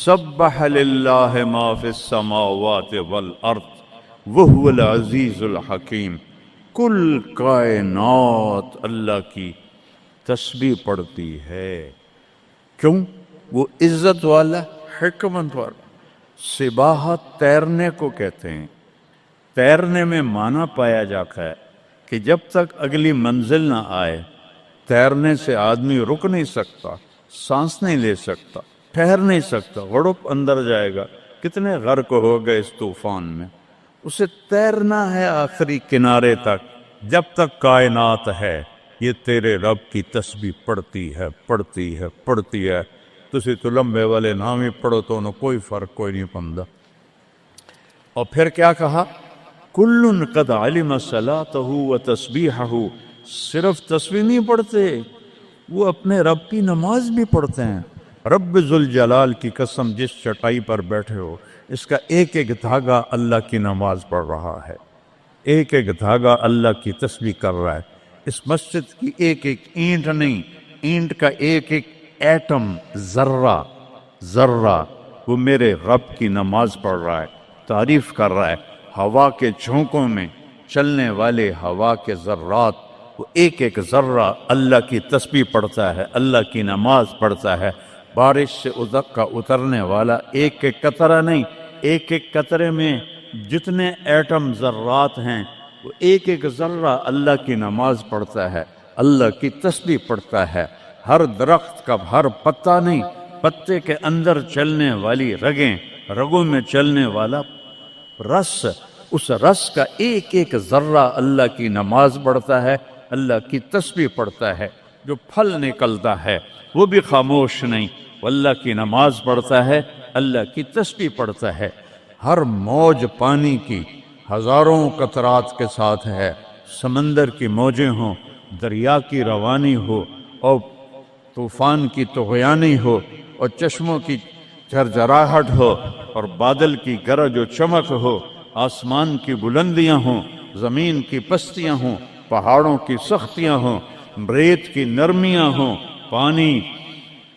سبح للہ ما فی السماوات والارض وہو العزیز الحکیم، کل کائنات اللہ کی تسبیح پڑھتی ہے۔ کیوں؟ وہ عزت والا، حکمت والا۔ سباحت تیرنے کو کہتے ہیں۔ تیرنے میں معنی پایا جاتا ہے کہ جب تک اگلی منزل نہ آئے تیرنے سے آدمی رک نہیں سکتا، سانس نہیں لے سکتا، ٹھہر نہیں سکتا، غڑپ اندر جائے گا۔ کتنے غرق ہو گئے اس طوفان میں۔ اسے تیرنا ہے آخری کنارے تک۔ جب تک کائنات ہے یہ تیرے رب کی تسبیح پڑھتی ہے، پڑھتی ہے، پڑھتی ہے۔ تسی تو لمبے والے نام ہی پڑھو تو انہوں کوئی فرق کوئی نہیں پندہ۔ اور پھر کیا کہا؟ کل قد علم صلاتہ و تسبیحہ، صرف تسبیح نہیں پڑھتے، وہ اپنے رب کی نماز بھی پڑھتے ہیں۔ رب ذوالجلال کی قسم، جس چٹائی پر بیٹھے ہو اس کا ایک ایک دھاگا اللہ کی نماز پڑھ رہا ہے، ایک ایک دھاگا اللہ کی تسبیح کر رہا ہے۔ اس مسجد کی ایک ایک اینٹ نہیں، اینٹ کا ایک ایک ایٹم، ذرہ وہ میرے رب کی نماز پڑھ رہا ہے، تعریف کر رہا ہے۔ ہوا کے جھونکوں میں چلنے والے ہوا کے ذرات، وہ ایک ایک ذرہ اللہ کی تسبیح پڑھتا ہے، اللہ کی نماز پڑھتا ہے۔ بارش سے ادک کا اترنے والا ایک ایک قطرہ نہیں، ایک ایک قطرے میں جتنے ایٹم ذرات ہیں وہ ایک ایک ذرہ اللہ کی نماز پڑھتا ہے، اللہ کی تسبیح پڑھتا ہے۔ ہر درخت کا ہر پتا نہیں، پتے کے اندر چلنے والی رگیں، رگوں میں چلنے والا رس، اس رس کا ایک ایک ذرہ اللہ کی نماز پڑھتا ہے، اللہ کی تسبیح پڑھتا ہے۔ جو پھل نکلتا ہے وہ بھی خاموش نہیں، وہ اللہ کی نماز پڑھتا ہے، اللہ کی تسبیح پڑھتا ہے۔ ہر موج پانی کی ہزاروں قطرات کے ساتھ ہے، سمندر کی موجیں ہوں، دریا کی روانی ہو، اور طوفان کی طغیانی ہو، اور چشموں کی جھرجھراہٹ ہو، اور بادل کی گرج و چمک ہو، آسمان کی بلندیاں ہوں، زمین کی پستیاں ہوں، پہاڑوں کی سختیاں ہوں، ریت کی نرمیاں ہوں، پانی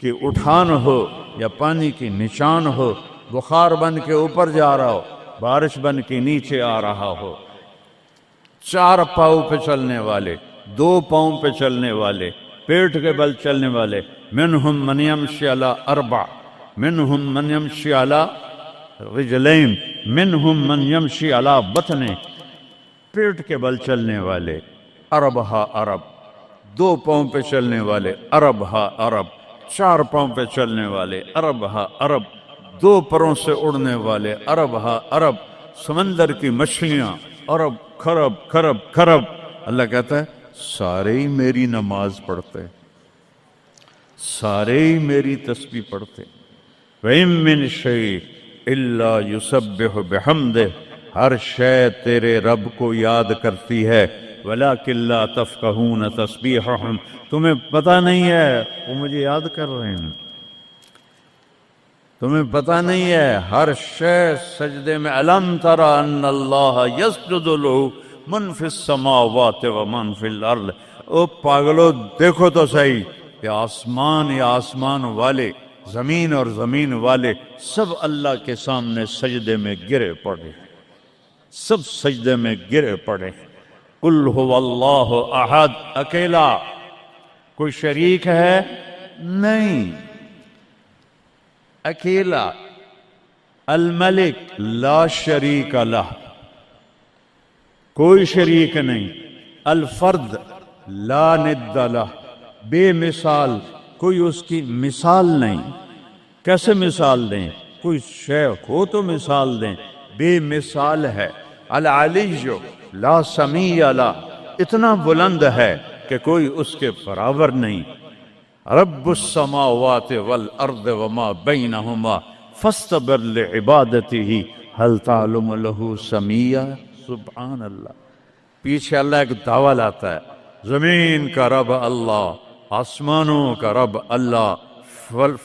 کی اٹھان ہو یا پانی کی نشان ہو، بخار بن کے اوپر جا رہا ہو، بارش بن کے نیچے آ رہا ہو، چار پاؤں پہ چلنے والے، دو پاؤں پہ چلنے والے، پیٹ کے بل چلنے والے، منہم من یمشی علی اربع، منہم من یمشی علی رجلین، منہم من یمشی علی بطن، پیٹ کے بل چلنے والے، عرب ہا عرب، دو پاؤں پہ چلنے والے، عرب ہا عرب، چار پاؤں پہ چلنے والے، عرب ہا عرب، دو پروں سے اڑنے والے، عرب ہا عرب، سمندر کی مچھلیاں، عرب کھرب کھرب کھرب۔ اللہ کہتا ہے سارے ہی میری نماز پڑھتے، سارے ہی میری تسبیح پڑھتے۔ وَإِن مِّن شَيْءٍ إِلَّا يُسَبِّحُ بِحَمْدِهِ، ہر شے تیرے رب کو یاد کرتی ہے، وَلَٰكِن لَّا تَفْقَهُونَ تَسْبِيحَهُمْ، تمہیں پتہ نہیں ہے وہ مجھے یاد کر رہے ہیں، تمہیں پتہ نہیں ہے۔ ہر شے سجدے میں، أَلَمْ تَرَ أَنَّ اللَّهَ يَسْجُدُ لَهُ مَن فِي السَّمَاوَاتِ وَمَن فِي الْأَرْضِ، او پاگلو دیکھو تو صحیح کہ آسمان یا آسمان والے، زمین اور زمین والے سب اللہ کے سامنے سجدے میں گرے پڑے، سب سجدے میں گرے پڑے۔ قل هو اللہ احد، اکیلا، کوئی شریک ہے نہیں، اکیلا، الملک لا شریک لہ، کوئی شریک نہیں، الفرد لا ند لہ، بے مثال، کوئی اس کی مثال نہیں۔ کیسے مثال دیں؟ کوئی شے ہو تو مثال دیں، بے مثال ہے۔ العلی لا سمیع لہ، اتنا بلند ہے کہ کوئی اس کے برابر نہیں۔ رب السماوات والارض وما بینہما فاستبر لعبادتہ هل تعلم له سمیع، سبحان اللہ۔ پیچھے اللہ ایک دعویٰ لاتا ہے، زمین کا رب اللہ، آسمانوں کا رب اللہ،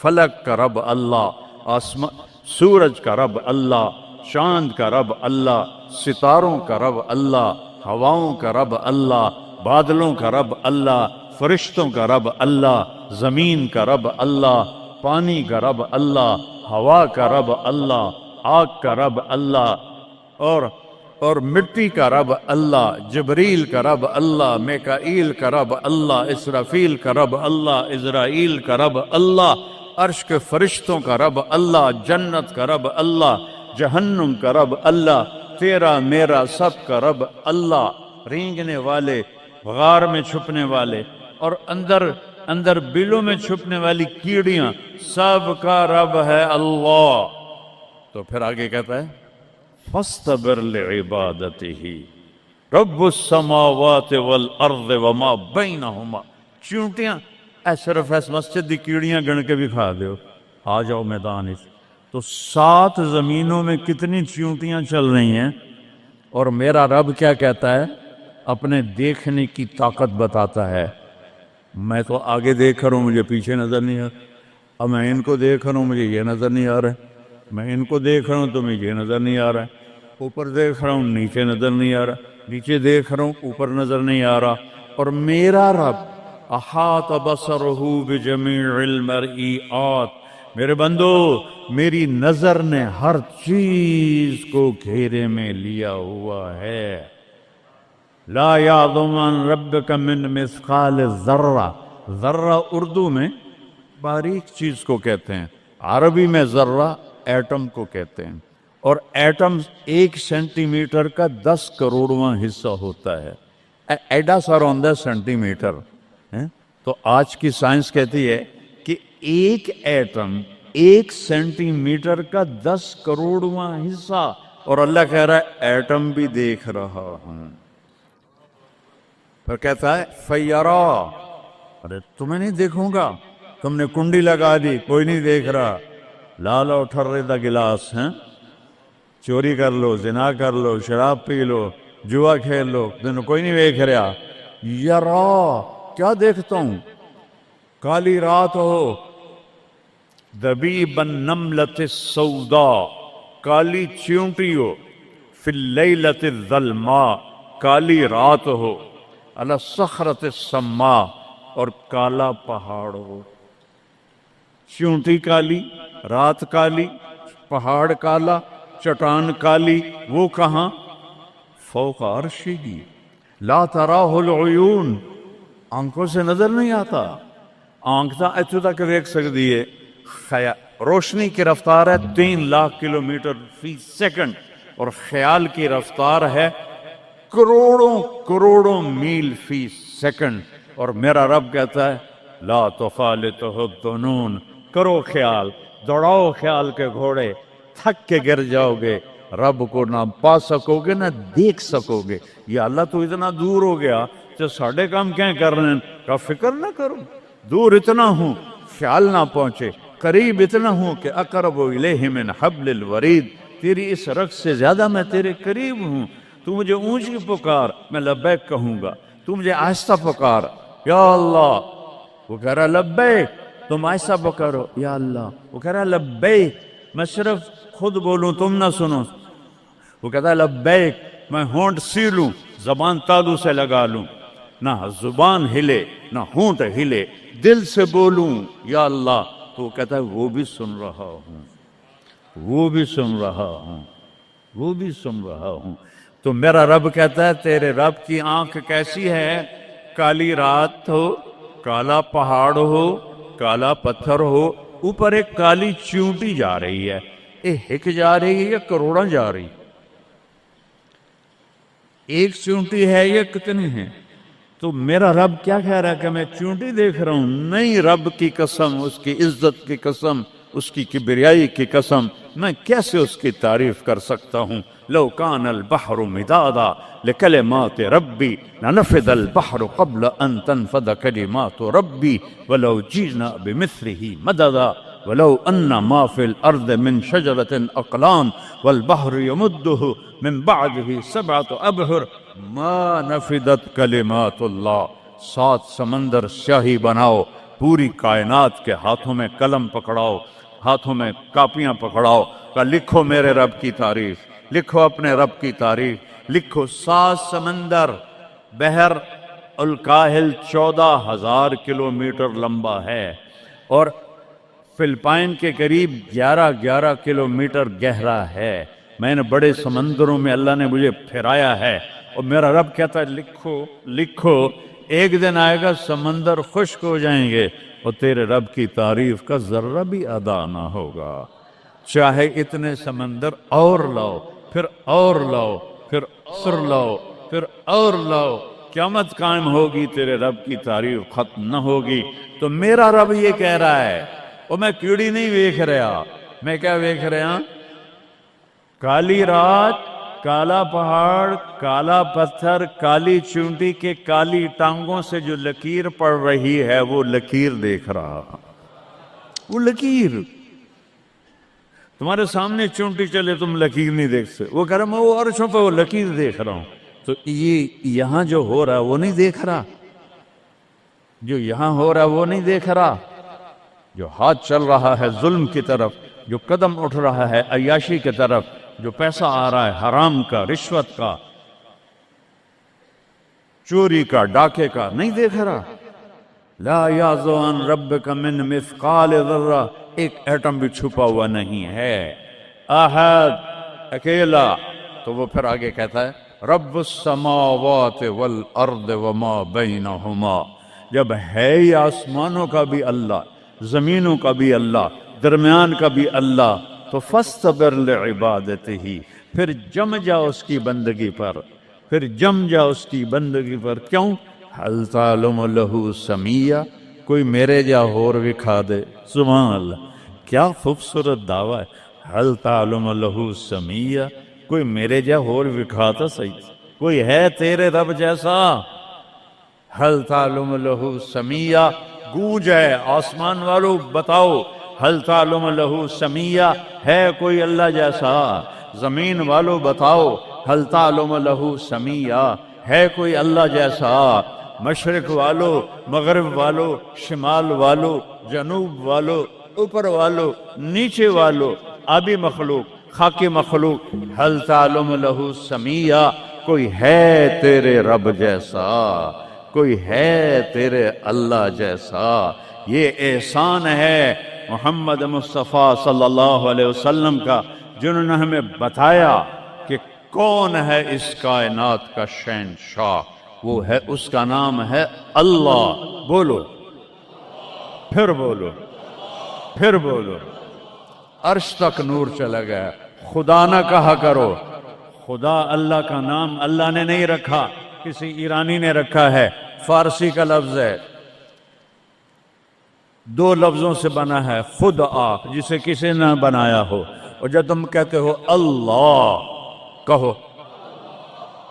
فلک کا رب اللہ، سورج کا رب اللہ، چاند کا رب اللہ، ستاروں کا رب اللہ، ہواؤں کا رب اللہ، بادلوں کا رب اللہ، فرشتوں کا رب اللہ، زمین کا رب اللہ، پانی کا رب اللہ، ہوا کا رب اللہ، آگ کا رب اللہ، اور مٹی کا رب اللہ، جبریل کا رب اللہ، میکائیل کا رب اللہ، اسرافیل کا رب اللہ، اسرائیل کا رب اللہ، عرش کے فرشتوں کا رب اللہ، جنت کا رب اللہ، جہنم کا رب اللہ، تیرا میرا سب کا رب اللہ، رینگنے والے، غار میں چھپنے والے، اور اندر بلوں میں چھپنے والی کیڑیاں، سب کا رب ہے اللہ۔ تو پھر آگے کہتا ہے فاصطبر لعبادتہ رب السماوات والارض وما بینہما۔ چونٹیاں صرف اس مسجد دی کیڑیاں گن کے بھی کھا دیو، آ جاؤ میدان اس۔ تو 7 زمینوں میں کتنی چونٹیاں چل رہی ہیں، اور میرا رب کیا کہتا ہے؟ اپنے دیکھنے کی طاقت بتاتا ہے۔ میں تو آگے دیکھ رہا ہوں، مجھے پیچھے نظر نہیں آ رہا، اب میں ان کو دیکھ رہا ہوں، مجھے یہ نظر نہیں آ رہا ہے، میں ان کو دیکھ رہا ہوں تو مجھے یہ نظر نہیں آ رہا ہے، اوپر دیکھ رہا ہوں نیچے نظر نہیں آ رہا، نیچے دیکھ رہا ہوں اوپر نظر نہیں آ رہا۔ اور میرا رب احاط بصرہ بجمیع المرئیات، میرے بندو میری نظر نے ہر چیز کو گھیرے میں لیا ہوا ہے۔ لا یعظم عن ربک من مثقال ذرہ، ذرہ اردو میں باریک چیز کو کہتے ہیں، عربی میں ذرہ ایٹم کو کہتے ہیں، اور ایٹم 1 سینٹی میٹر کا 10 کروڑواں حصہ ہوتا ہے، ایڈا سارا ہوندہ ہے سینٹی میٹر۔ تو آج کی سائنس کہتی ہے کہ ایک ایٹم 1 سینٹی میٹر کا 10 کروڑواں حصہ، اور اللہ کہہ رہا ہے ایٹم بھی دیکھ رہا ہوں۔ پھر کہتا ہے فیرا، ارے تمہیں نہیں دیکھوں گا، تم نے کنڈی لگا دی کوئی نہیں دیکھ رہا، لا لو ٹھرے دا گلاس ہیں، چوری کر لو، زنا کر لو، شراب پی لو، جوا کھیل لو، تمہیں کوئی نہیں دیکھ رہا۔ یرا، کیا دیکھتا ہوں؟ کالی رات ہو، دبیب النملۃ السوداء، کالی چیونٹی ہو، فی اللیلۃ الظلماء، کالی رات ہو، علی الصخرۃ السماء، اور کالا پہاڑ ہو۔ چیونٹی کالی، رات کالی، پہاڑ کالا، چٹان کالی، وہ کہاں؟ فوق عرشہ لا تراہ العیون، آنکھوں سے نظر نہیں آتا، آنکھ تا اتو تک دیکھ سکتی ہے، روشنی کی رفتار ہے 3 لاکھ کلومیٹر فی سیکنڈ، اور خیال کی رفتار ہے کروڑوں میل فی سیکنڈ۔ اور میرا رب کہتا ہے لا تخالطہ الظنون، کرو خیال، دوڑاؤ خیال کے گھوڑے، تھک کے گر جاؤ گے، رب کو نہ پا سکو گے نہ دیکھ سکو گے۔ یا اللہ تو اتنا دور ہو گیا تو ساڑھے کام کیا کر رہے ہیں؟ کا فکر نہ کرو، دور اتنا ہوں خیال نہ پہنچے، قریب اتنا ہوں کہ اقرب الیہ من حبل الورید، تیری اس رگ سے زیادہ میں تیرے قریب ہوں۔ تو مجھے اونچی پکار، میں لبیک کہوں گا، تو مجھے آہستہ پکار، یا اللہ، وہ کہہ رہا لبیک، تم آہستہ پکارو یا اللہ، وہ کہہ رہا لبیک، میں صرف خود بولوں تم نہ سنو، وہ کہتا ہے لبیک، میں ہونٹ سیلوں، زبان تالو سے لگا لوں، نہ زبان ہلے نہ ہونٹ ہلے، دل سے بولوں یا اللہ، تو وہ کہتا ہے وہ بھی سن رہا ہوں، وہ بھی سن رہا ہوں، وہ بھی سن رہا ہوں۔ تو میرا رب کہتا ہے تیرے رب کی آنکھ کیسی ہے؟ کالی رات ہو، کالا پہاڑ ہو، کالا پتھر ہو، اوپر ایک کالی چیونٹی جا رہی ہے، ایک جا رہی ہے یا کروڑاں جا رہی؟ ایک چیونٹی ہے یا کتنی ہیں؟ تو میرا رب کیا کہہ رہا ہے کہ میں چیونٹی دیکھ رہا ہوں؟ نہیں، رب کی قسم، اس کی عزت کی قسم، اس کی کبریائی کی قسم، میں کیسے اس کی تعریف کر سکتا ہوں؟ لو کان البحر مدادا لکلمات ربی لنفد البحر قبل ان تنفد کلمات ربی ولو جئنا بمثله مددا ولو ان ما فی الارض من شجرۃ اقلام والبحر یمدہ من بعده 7 ابحر ما نفدت کلمات اللہ۔ 7 سمندر سیاہی بناؤ، پوری کائنات کے ہاتھوں میں قلم پکڑاؤ، ہاتھوں میں کاپیاں پکڑاؤ، کہ لکھو میرے رب کی تعریف، لکھو اپنے رب کی تعریف، لکھو۔ 7 سمندر، بحر الکاہل 14,000 کلومیٹر لمبا ہے، اور فلپائن کے قریب 11 کلومیٹر گہرا ہے۔ میں نے بڑے سمندروں میں اللہ نے مجھے پھرایا ہے، اور میرا رب کہتا ہے لکھو لکھو، ایک دن آئے گا سمندر خشک ہو جائیں گے اور تیرے رب کی تعریف کا ذرہ بھی ادا نہ ہوگا، چاہے اتنے سمندر اور لاؤ، پھر اور لاؤ، پھر اور لاؤ، پھر اور لاؤ، قیامت قائم ہوگی، تیرے رب کی تعریف ختم نہ ہوگی۔ تو میرا رب یہ کہہ رہا ہے، اور میں کیڑی نہیں ویکھ رہا، میں کیا ویکھ رہا؟ کالی رات، کالا پہاڑ، کالا پتھر، کالی چونٹی کے کالی ٹانگوں سے جو لکیر پڑ رہی ہے وہ لکیر دیکھ رہا، وہ لکیر تمہارے سامنے چونٹی چلے تم لکیر نہیں دیکھ سکتے، وہ کہہ رہا میں وہ عرشوں پہ وہ لکیر دیکھ رہا ہوں۔ تو یہ یہاں جو ہو رہا ہے وہ نہیں دیکھ رہا، جو یہاں ہو رہا ہے وہ نہیں دیکھ رہا، جو ہاتھ چل رہا ہے ظلم کی طرف، جو قدم اٹھ رہا ہے عیاشی کی طرف، جو پیسہ آ رہا ہے حرام کا، رشوت کا، چوری کا، ڈاکے کا، نہیں دیکھ رہا۔ لا یعزو عن ربک من مثقال ذرہ، ایک ایٹم بھی چھپا ہوا نہیں ہے، احد، اکیلا۔ تو وہ پھر آگے کہتا ہے رب السماوات والارض وما بینہما، جب ہے یہ آسمانوں کا بھی اللہ، زمینوں کا بھی اللہ، درمیان کا بھی اللہ، تو فاصطبر لعبادتہ، پھر جم جا اس کی بندگی پر، پھر جم جا اس کی بندگی پر۔ کیوں؟ حل تعلم لہ سمیہ، کوئی میرے جا ہور وکھا دے، سبحان اللہ، کیا خوبصورت دعویٰ ہے، حل تعلم لہ سمیہ، کوئی میرے جا ہور وکھا تا صحیح، کوئی ہے تیرے رب جیسا؟ حل تعلم لہ سمیہ، گونج ہے آسمان والو بتاؤ، حل تعلم لہ سمیہ، ہے کوئی اللہ جیسا؟ زمین والو بتاؤ، حل تعلم لہ سمیہ، ہے کوئی اللہ جیسا؟ مشرق والو، مغرب والو، شمال والو، جنوب والو، اوپر والو، نیچے والو، آبی مخلوق، خاکی مخلوق، حل تعلم لہ سمیہ، کوئی ہے تیرے رب جیسا، کوئی ہے تیرے اللہ جیسا؟ یہ احسان ہے محمد مصطفیٰ صلی اللہ علیہ وسلم کا، جنہوں نے ہمیں بتایا کہ کون ہے اس کائنات کا شہنشاہ، وہ ہے، اس کا نام ہے اللہ۔ بولو، پھر بولو، پھر بولو، عرش تک نور چلا گیا۔ خدا نہ کہا کرو، خدا اللہ کا نام اللہ نے نہیں رکھا، کسی ایرانی نے رکھا ہے، فارسی کا لفظ ہے، 2 لفظوں سے بنا ہے، خدا جسے کسی نے بنایا ہو، اور جب تم کہتے ہو اللہ، کہو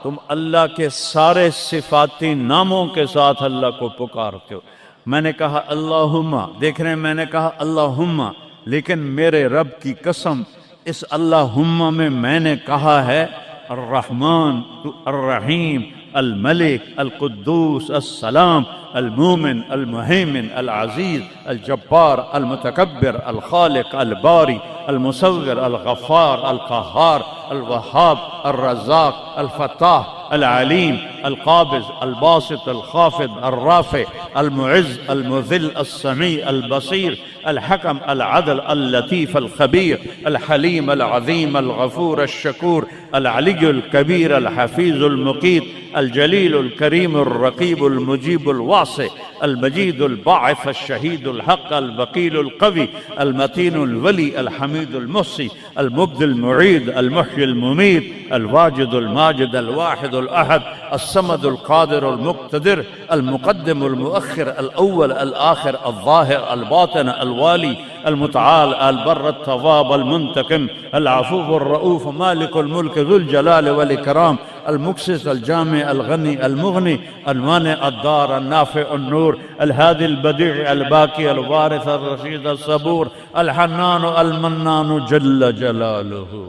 تم اللہ کے سارے صفاتی ناموں کے ساتھ اللہ کو پکارتے ہو۔ میں نے کہا اللہم، دیکھ رہے ہیں میں نے کہا اللہم، لیکن میرے رب کی قسم اس اللہم میں نے کہا ہے الرحمن، الرحیم، الملک، القدوس، السلام، المومن، المہیمن، العزیز، الجبار، المتکبر، الخالق، الباری، المصور، الغفار، القہار، الوہاب، الرزاق، الفتاح، العلیم، القابض، الباسط، الخافض، الرافع، المعز، المذل، السمیع، البصیر، الحکم، العدل، اللطیف، الخبیر، الحلیم، العظیم، الغفور، الشکور، العلی الکبیر، الحفیظ، المقیت، الجلیل، الکریم، الرقیب، المجیب، الواسع، المجید، الباعث، الشہید، الحق، الوکیل، القوی، المتین، الولی، الحمید، المحصی، المبدی، المعید، المحیی، الممیت، الواجد، الماجد، الواحد، الأحد، الصمد، القادر، المقتدر، المقدم، المؤخر، الأول، الآخر، الظاهر، الباطن، الوالي، المتعال، البر، التواب، المنتقم، العفو، الرؤوف، مالك الملك، ذو الجلال والإكرام، المقسط، الجامع، الغني، المغني، المانع، الدار، النافع، النور، الهادي، البديع، الباقي، الوارث، الرشيد، الصبور، الحنان، المنان، جل جلاله۔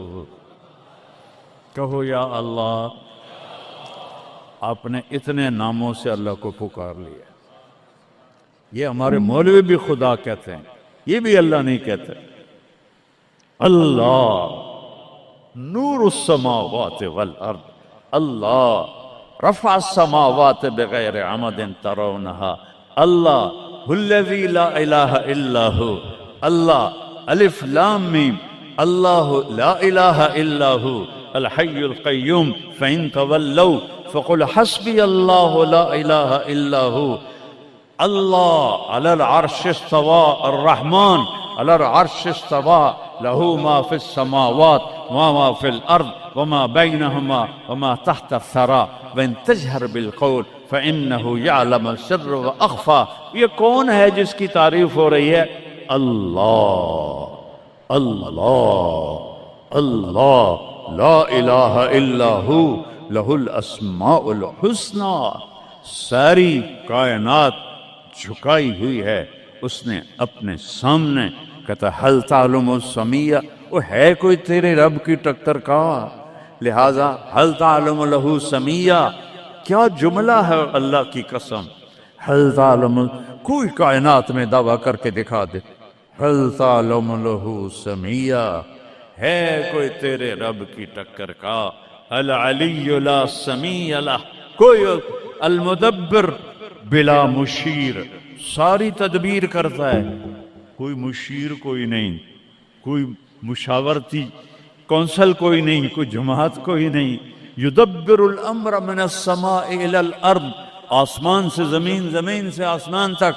کہو یا اللہ، آپ نے اتنے ناموں سے اللہ کو پکار لیا۔ یہ ہمارے مولوی بھی خدا کہتے ہیں، یہ بھی اللہ نہیں کہتے۔ اللہ نور السماوات والارض، اللہ رفع السماوات بغیر عمد ترونها، اللہ الذی لا الہ الا ہو، اللہ الف لام میم اللہ لا الہ الا ہو الحی القیوم فإن تولوا فقل حسبی اللہ لا الہ الا ہو اللہ علی العرش استوى الرحمن علی العرش استوى له ما في السماوات وما في الأرض وما بينهما وما تحت الثرى وإن تجهر بالقول فإنه يعلم السر وأخفى. یہ کون ہے جس کی تعریف ہو رہی ہے؟ اللہ اللہ اللہ لا الہ الا ہو لہ الاسماء الحسنى. ساری کائنات جھکائی ہوئی ہے اس نے اپنے سامنے. کہتا حل تعلم السمیہ، وہ ہے کوئی تیرے رب کی ٹکر کا؟ لہذا حل تعلم لہ سمیہ، کیا جملہ ہے اللہ کی قسم. حل تعلم، کوئی کائنات میں دعویٰ کر کے دکھا دے حل تعلم لہ سمیہ، ہے کوئی تیرے رب کی ٹکر کا. العلی لا سمیہ لہ، کوئی المدبر بلا مشیر، ساری تدبیر کرتا ہے، کوئی مشیر کوئی نہیں، کوئی مشاورتی کونسل کوئی نہیں، کوئی جماعت کوئی نہیں. یدبر الامر من السماء الى الارض، آسمان سے زمین، زمین سے آسمان تک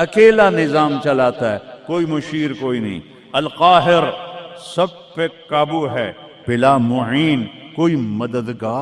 اکیلا نظام چلاتا ہے، کوئی مشیر کوئی نہیں. القاہر، سب پہ قابو ہے، بلا معین، کوئی مددگار